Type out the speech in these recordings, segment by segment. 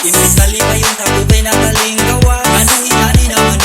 Imbis malipa yung tabubay na kaling gawas. Anong inani naman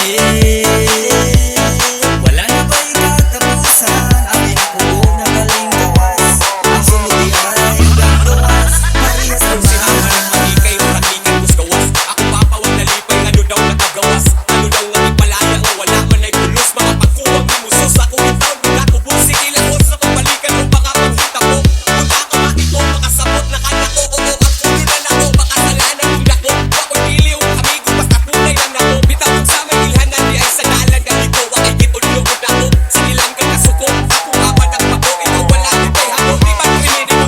wala na ba'y katapusan? Amin ang hubog na kaling gawas. Ang sunod ay hanggang gawas. Parehas Kung sinama ng manikay, marakikan kus gawas. Ako papawag na lipay, ano daw nakagawas. Ano daw nga ipalaya, o wala man ay pulos. Mga pagkuwang ni musos, ako itaw, nagkakubos. Sige lahos na kung balikan mo, baka paghita ko. Punta ka makito, makasabot na kanako. Oo, ang puno na nako, makasalanan yung dako. Wako'y pili yung amigo, basta tunay lang ako. Bitawag sa may ilhanan, di ay sa dalan ka dito. Wakay kitulog ko dako, sige lang ka kasuko. Ako apat ang pako, ikaw wala din kay hako. Di ba krimini mo,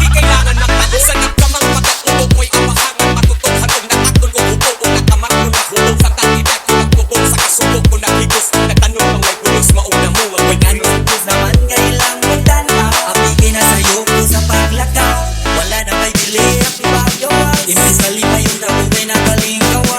di kailangan magtalo. Sanap ka mang pagkatulog, mo'y apahangan. Matutong hatong natakton ko, upo ko nakamat ko nahulog. Sa tangidat ko nagtubog, sa kasubok ko nahigos. Natanong ang may pulos, mauna mo, ang may Ano ubos naman kailang magtanaw. Apikin na sa'yo ko sa paglakaw. Wala na may bili ang ipagawas. Imbis malipa yung tabubay na kaling gawas.